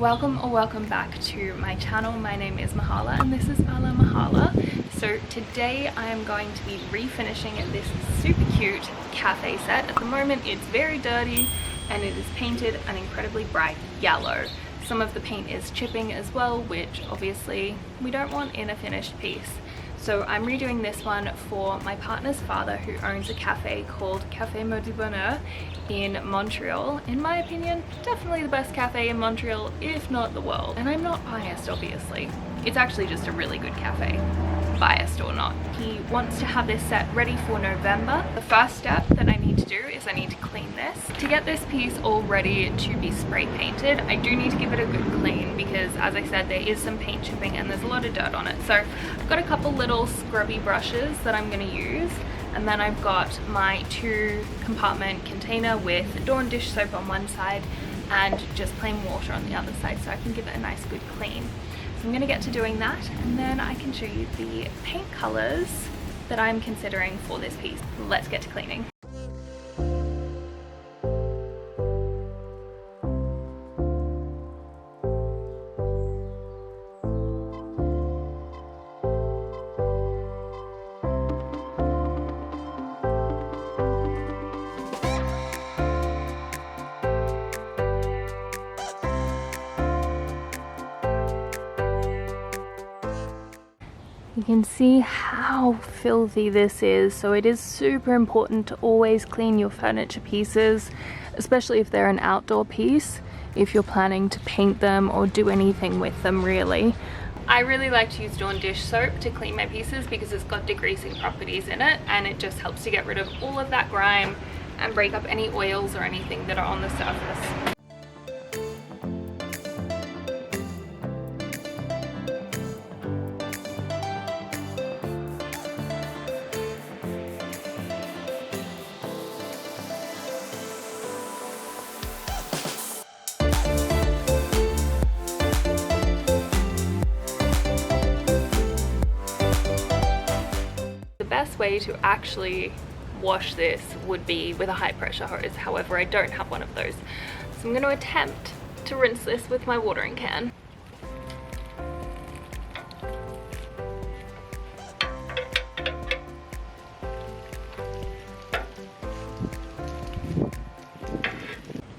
Welcome or welcome back to my channel. My name is Mahala and this is Ala Mahala. So today I am going to be refinishing this super cute cafe set. At the moment it's very dirty and it is painted an incredibly bright yellow. Some of the paint is chipping as well, which obviously we don't want in a finished piece. So I'm redoing this one for my partner's father, who owns a cafe called Café Mug du Bonheur in Montreal. In my opinion, definitely the best cafe in Montreal, if not the world. And I'm not biased, obviously. It's actually just a really good cafe, biased or not. He wants to have this set ready for November. The first step that I need to do is I need to clean this. To get this piece all ready to be spray painted, I do need to give it a good clean because, as I said, there is some paint chipping and there's a lot of dirt on it. So I've got a couple little scrubby brushes that I'm going to use, and then I've got my 2-compartment container with Dawn dish soap on one side and just plain water on the other side, so I can give it a nice good clean. So I'm going to get to doing that and then I can show you the paint colors that I'm considering for this piece. Let's get to cleaning. You can see how filthy this is, so it is super important to always clean your furniture pieces, especially if they're an outdoor piece, if you're planning to paint them or do anything with them really. I really like to use Dawn dish soap to clean my pieces because it's got degreasing properties in it and it just helps to get rid of all of that grime and break up any oils or anything that are on the surface. The best way to actually wash this would be with a high pressure hose. However, I don't have one of those. So I'm going to attempt to rinse this with my watering can.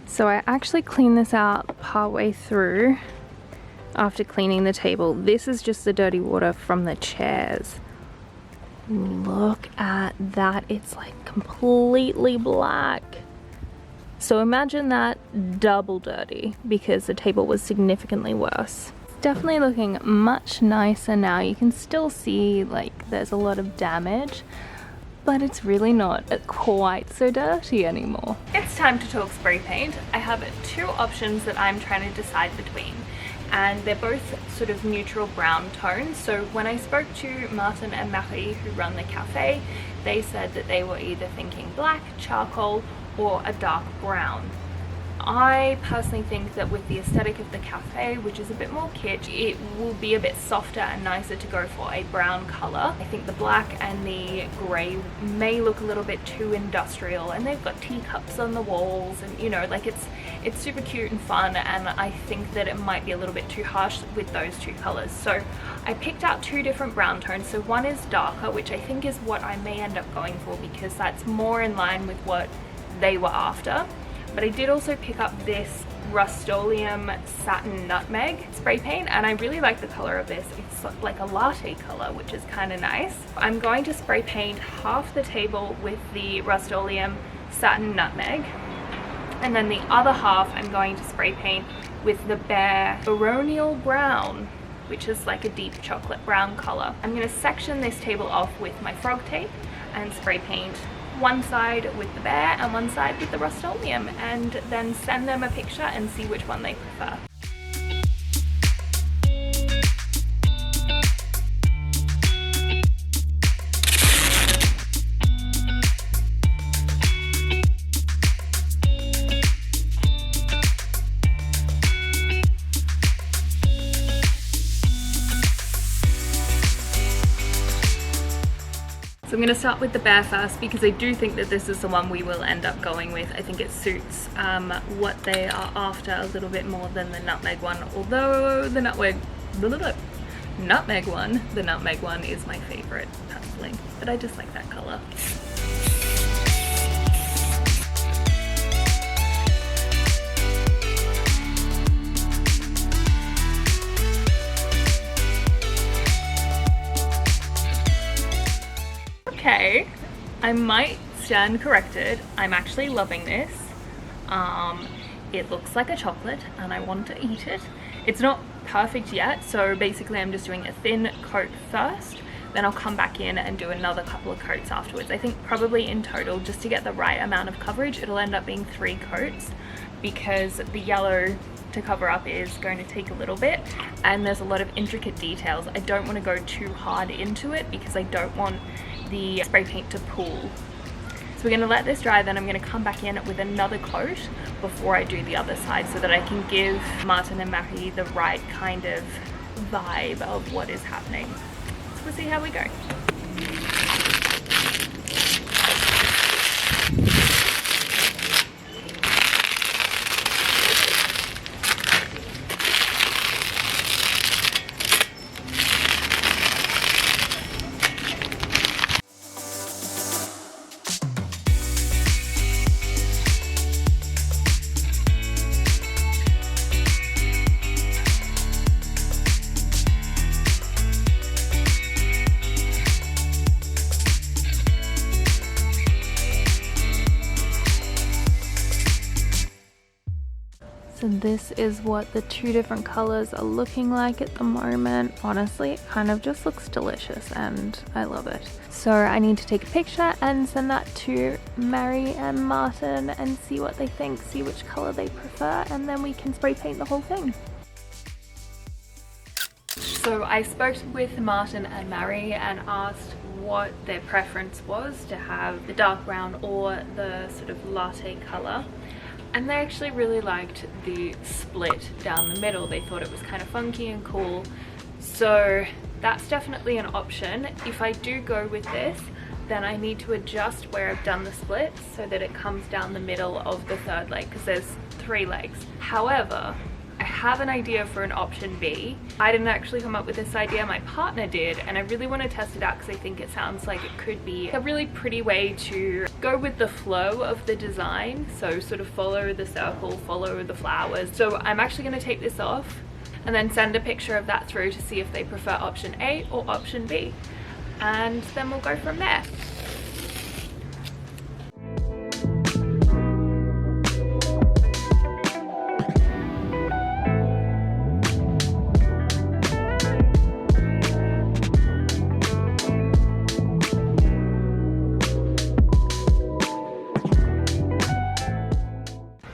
So I actually cleaned this out partway through after cleaning the table. This is just the dirty water from the chairs. Look at that, it's like completely black. So imagine that double dirty because the table was significantly worse. It's definitely looking much nicer now. You can still see like there's a lot of damage, but it's really not quite so dirty anymore. It's time to talk spray paint. I have 2 options that I'm trying to decide between, and they're both sort of neutral brown tones. So when I spoke to Martin and Marie, who run the cafe, they said that they were either thinking black, charcoal, or a dark brown. I personally think that with the aesthetic of the cafe, which is a bit more kitsch, it will be a bit softer and nicer to go for a brown color. I think the black and the gray may look a little bit too industrial, and they've got teacups on the walls, and you know, like it's super cute and fun, and I think that it might be a little bit too harsh with those 2 colors. So I picked out 2 different brown tones. So one is darker, which I think is what I may end up going for because that's more in line with what they were after. But I did also pick up this Rustoleum Satin Nutmeg spray paint, and I really like the color of this. It's like a latte color, which is kind of nice. I'm going to spray paint half the table with the Rustoleum Satin Nutmeg, and then the other half I'm going to spray paint with the Behr Baronial Brown, which is like a deep chocolate brown color. I'm going to section this table off with my frog tape and spray paint one side with the Behr and one side with the Rustoleum, and then send them a picture and see which one they prefer. So I'm going to start with the Behr first because I do think that this is the one we will end up going with. I think it suits what they are after a little bit more than the nutmeg one, although the nutmeg one is my favorite personally, but I just like that color. Okay, I might stand corrected. I'm actually loving this. It looks like a chocolate and I want to eat it. It's not perfect yet, so basically I'm just doing a thin coat first, then I'll come back in and do another couple of coats afterwards. I think probably in total, just to get the right amount of coverage, it'll end up being 3 coats because the yellow to cover up is going to take a little bit and there's a lot of intricate details. I don't want to go too hard into it because I don't want the spray paint to pool. So we're going to let this dry, then I'm going to come back in with another coat before I do the other side so that I can give Martin and Marie the right kind of vibe of what is happening. So we'll see how we go. So this is what the 2 different colors are looking like at the moment. Honestly, it kind of just looks delicious and I love it. So I need to take a picture and send that to Marie and Martin and see what they think, see which color they prefer, and then we can spray paint the whole thing. So I spoke with Martin and Marie and asked what their preference was to have the dark brown or the sort of latte color. And they actually really liked the split down the middle. They thought it was kind of funky and cool. So that's definitely an option. If I do go with this, then I need to adjust where I've done the split so that it comes down the middle of the 3rd leg because there's 3 legs. However, I have an idea for an option B. I didn't actually come up with this idea, my partner did, and I really want to test it out because I think it sounds like it could be a really pretty way to go with the flow of the design. So sort of follow the circle, follow the flowers. So I'm actually going to take this off and then send a picture of that through to see if they prefer option A or option B. And then we'll go from there.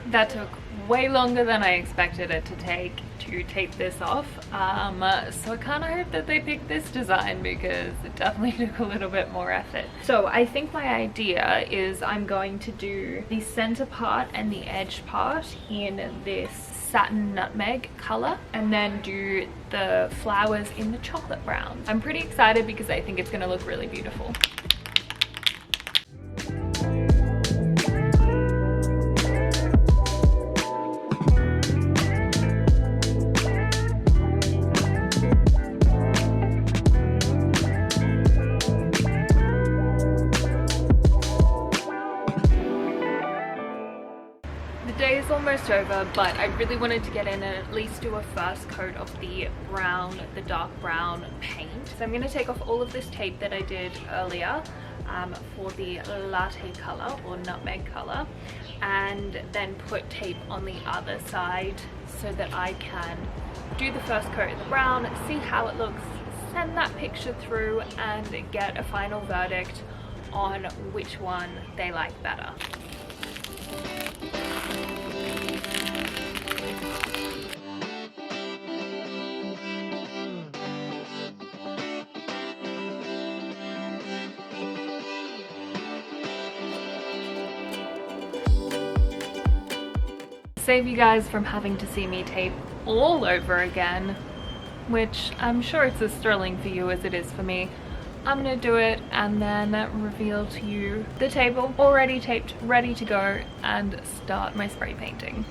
That took way longer than I expected it to take to tape this off, so I kind of hope that they picked this design because it definitely took a little bit more effort. So I think my idea is I'm going to do the center part and the edge part in this satin nutmeg color and then do the flowers in the chocolate brown. I'm pretty excited because I think it's going to look really beautiful. Day is almost over, but I really wanted to get in and at least do a first coat of the brown, the dark brown paint. So I'm going to take off all of this tape that I did earlier for the latte color or nutmeg color, and then put tape on the other side so that I can do the first coat of the brown, see how it looks, send that picture through and get a final verdict on which one they like better. Save you guys from having to see me tape all over again, which I'm sure it's as thrilling for you as it is for me. I'm gonna do it and then reveal to you the table already taped, ready to go, and start my spray painting.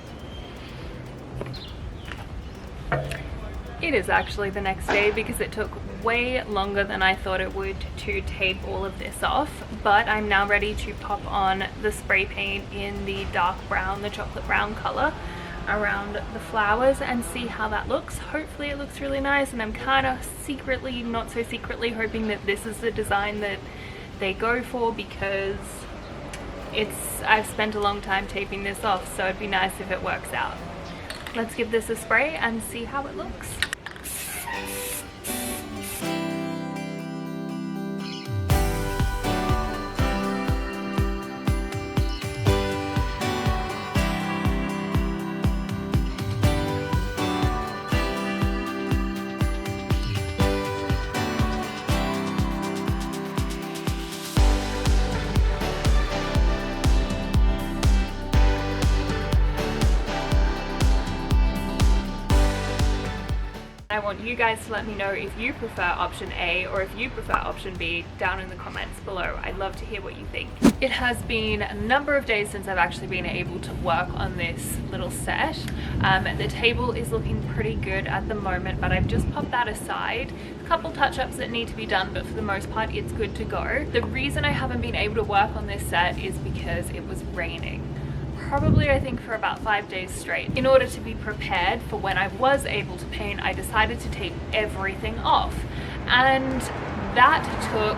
It is actually the next day because it took way longer than I thought it would to tape all of this off, but I'm now ready to pop on the spray paint in the dark brown, the chocolate brown color around the flowers and see how that looks. Hopefully it looks really nice, and I'm kind of secretly, not so secretly, hoping that this is the design that they go for because I've spent a long time taping this off, so it'd be nice if it works out. Let's give this a spray and see how it looks. I want you guys to let me know if you prefer option A or if you prefer option B down in the comments below. I'd love to hear what you think. It has been a number of days since I've actually been able to work on this little set. The table is looking pretty good at the moment, but I've just popped that aside. A couple touch-ups that need to be done, but for the most part it's good to go. The reason I haven't been able to work on this set is because it was raining. Probably I think for about 5 days straight. In order to be prepared for when I was able to paint, I decided to tape everything off, and that took,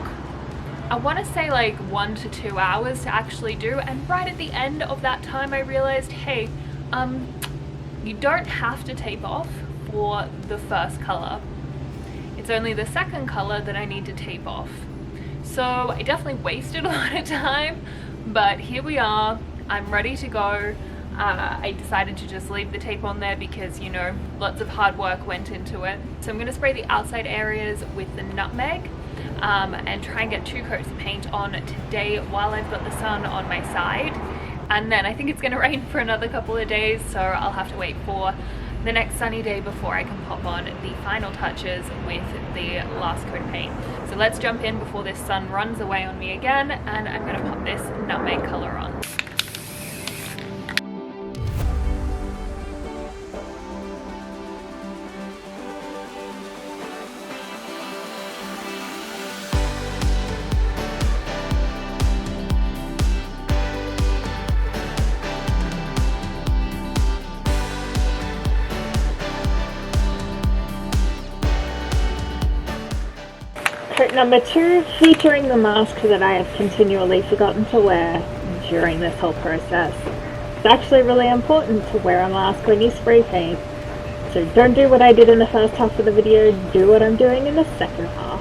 I want to say, like 1 to 2 hours to actually do. And right at the end of that time I realized, hey, you don't have to tape off for the first color. It's only the second color that I need to tape off. So I definitely wasted a lot of time, but here we are. I'm ready to go. I decided to just leave the tape on there because, you know, lots of hard work went into it. So I'm going to spray the outside areas with the nutmeg and try and get 2 coats of paint on today while I've got the sun on my side. And then I think it's going to rain for another couple of days, so I'll have to wait for the next sunny day before I can pop on the final touches with the last coat of paint. So let's jump in before this sun runs away on me again, and I'm going to pop this nutmeg color on. Coat number 2, featuring the mask that I have continually forgotten to wear during this whole process. It's actually really important to wear a mask when you spray paint. So don't do what I did in the first half of the video, do what I'm doing in the second half.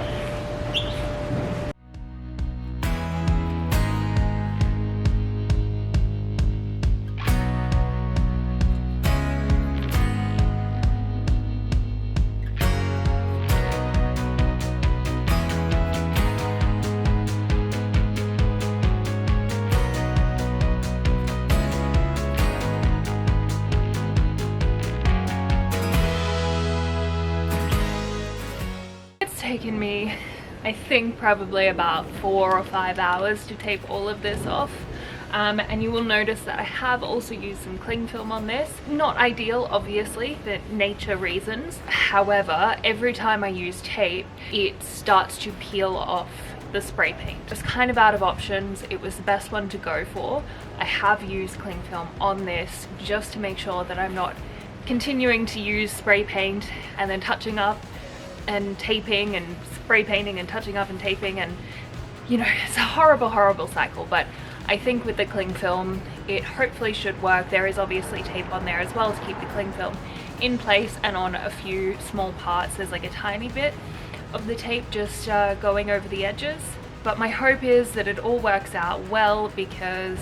Taken me, I think, probably about 4 or 5 hours to tape all of this off. And you will notice that I have also used some cling film on this. Not ideal, obviously, for nature reasons. However, every time I use tape, it starts to peel off the spray paint. Just kind of out of options, it was the best one to go for. I have used cling film on this just to make sure that I'm not continuing to use spray paint and then touching up and taping and spray painting and touching up and taping, and you know, it's a horrible cycle. But I think with the cling film it hopefully should work. There is obviously tape on there as well to keep the cling film in place, and on a few small parts there's like a tiny bit of the tape just going over the edges. But my hope is that it all works out well, because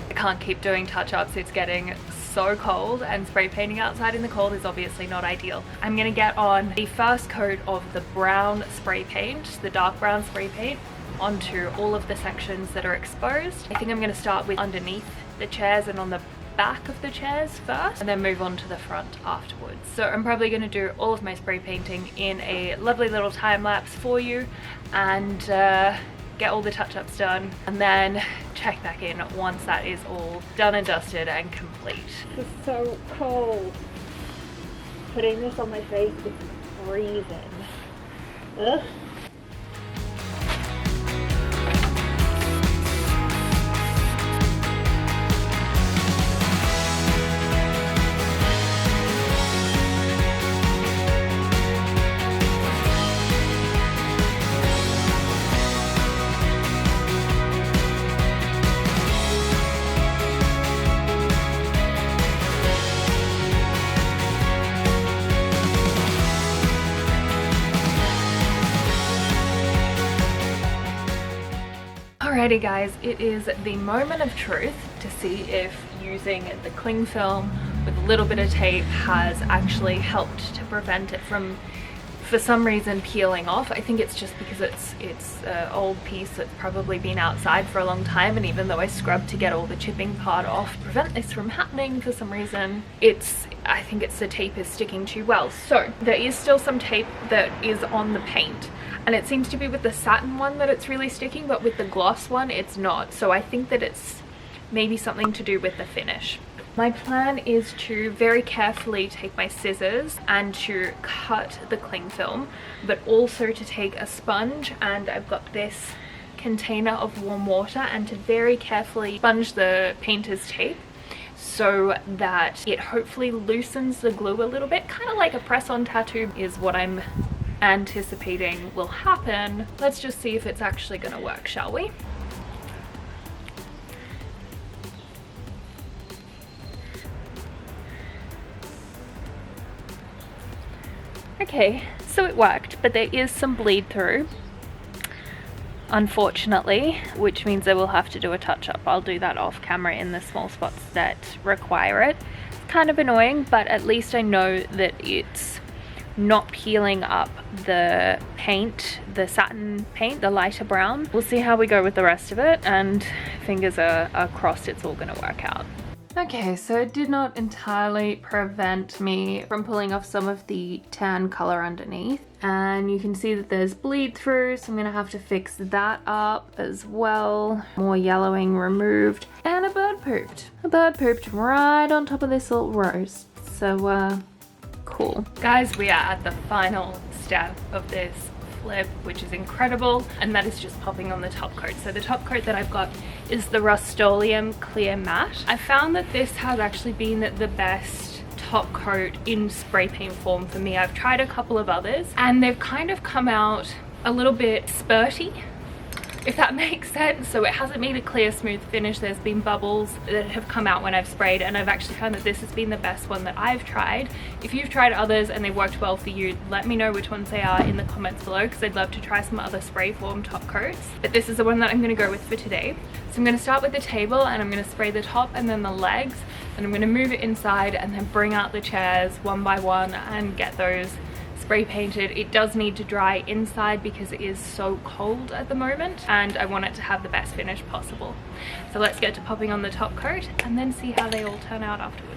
I can't keep doing touch-ups. It's getting so cold, and spray painting outside in the cold is obviously not ideal. I'm gonna get on the first coat of the brown spray paint, the dark brown spray paint, onto all of the sections that are exposed. I think I'm gonna start with underneath the chairs and on the back of the chairs first and then move on to the front afterwards. So I'm probably going to do all of my spray painting in a lovely little time lapse for you and get all the touch-ups done and then check back in once that is all done and dusted and complete. This is so cold. Putting this on my face is freezing. Ugh. Alrighty guys, it is the moment of truth to see if using the cling film with a little bit of tape has actually helped to prevent it from, for some reason, peeling off. I think it's just because it's an old piece that's probably been outside for a long time, and even though I scrubbed to get all the chipping part off to prevent this from happening, for some reason I think it's the tape is sticking too well. So there is still some tape that is on the paint, and it seems to be with the satin one that it's really sticking, but with the gloss one it's not. So I think that it's maybe something to do with the finish. My plan is to very carefully take my scissors and to cut the cling film, but also to take a sponge, and I've got this container of warm water, and to very carefully sponge the painter's tape so that it hopefully loosens the glue a little bit, kind of like a press-on tattoo is what I'm anticipating will happen. Let's just see if it's actually going to work, shall we? Okay, so it worked, but there is some bleed through, unfortunately, which means I will have to do a touch-up. I'll do that off camera in the small spots that require it. It's kind of annoying, but at least I know that it's not peeling up the paint, the satin paint, the lighter brown. We'll see how we go with the rest of it, and fingers are crossed it's all gonna work out. Okay, so it did not entirely prevent me from pulling off some of the tan color underneath, and you can see that there's bleed through, so I'm gonna have to fix that up as well. More yellowing removed, and a bird pooped. A bird pooped right on top of this little rose. So cool. Guys, we are at the final step of this flip, which is incredible, and that is just popping on the top coat. So the top coat that I've got is the Rustoleum Clear Matte. I found that this has actually been the best top coat in spray paint form for me. I've tried a couple of others and they've kind of come out a little bit spurty, if that makes sense. So it hasn't made a clear, smooth finish. There's been bubbles that have come out when I've sprayed, and I've actually found that this has been the best one that I've tried. If you've tried others and they've worked well for you, let me know which ones they are in the comments below, because I'd love to try some other spray form top coats. But this is the one that I'm going to go with for today. So I'm going to start with the table, and I'm going to spray the top and then the legs, and I'm going to move it inside and then bring out the chairs one by one and get those spray painted. It does need to dry inside because it is so cold at the moment, and I want it to have the best finish possible. So let's get to popping on the top coat and then see how they all turn out afterwards.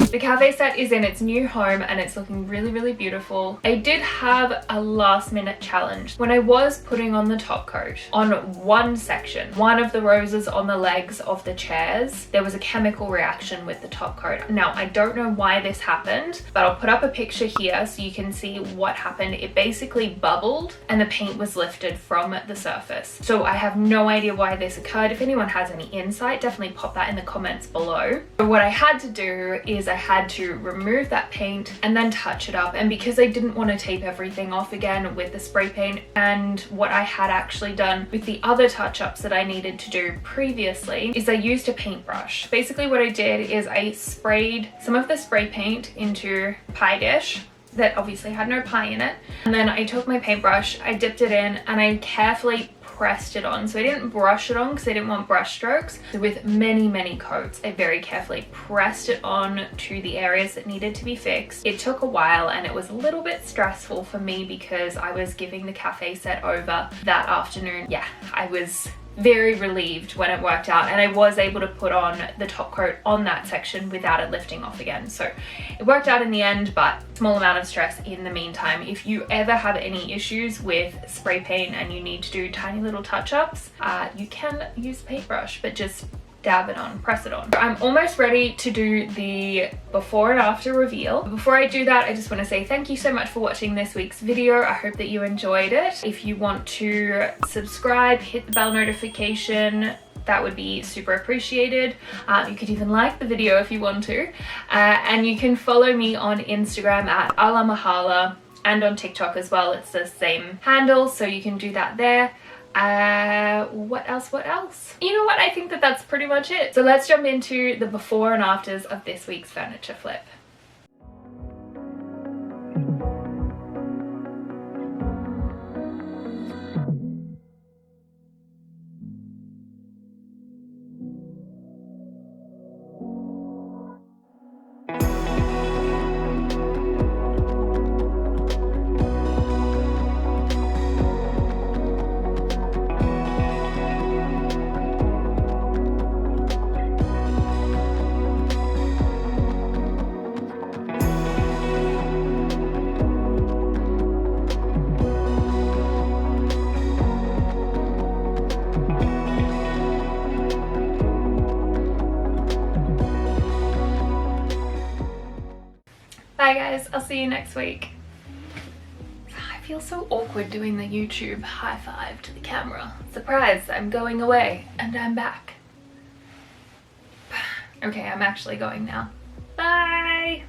The cafe set is in its new home and it's looking really, really beautiful. I did have a last minute challenge. When I was putting on the top coat on one section, one of the roses on the legs of the chairs, there was a chemical reaction with the top coat. Now, I don't know why this happened, but I'll put up a picture here so you can see what happened. It basically bubbled and the paint was lifted from the surface. So I have no idea why this occurred. If anyone has any insight, definitely pop that in the comments below. But what I had to do is I had had to remove that paint and then touch it up. And because I didn't want to tape everything off again with the spray paint, and what I had actually done with the other touch-ups that I needed to do previously, is I used a paintbrush. Basically what I did is I sprayed some of the spray paint into pie dish that obviously had no pie in it, and then I took my paintbrush, I dipped it in, and I carefully pressed it on. So I didn't brush it on because I didn't want brush strokes. So with many coats, I very carefully pressed it on to the areas that needed to be fixed. It took a while and it was a little bit stressful for me because I was giving the cafe set over that afternoon. Yeah, I was very relieved when it worked out, and I was able to put on the top coat on that section without it lifting off again. So it worked out in the end, but small amount of stress in the meantime. If you ever have any issues with spray paint and you need to do tiny little touch-ups, you can use a paintbrush, but just dab it on, press it on. I'm almost ready to do the before and after reveal. Before I do that, I just want to say thank you so much for watching this week's video. I hope that you enjoyed it. If you want to subscribe, hit the bell notification, that would be super appreciated. You could even like the video if you want to. And you can follow me on Instagram at @alamahala, and on TikTok as well. It's the same handle, so you can do that there. What else? You know what, I think that that's pretty much it. So let's jump into the before and afters of this week's furniture flip. Bye guys, I'll see you next week. I feel so awkward doing the YouTube high five to the camera. Surprise, I'm going away and I'm back. Okay, I'm actually going now. Bye!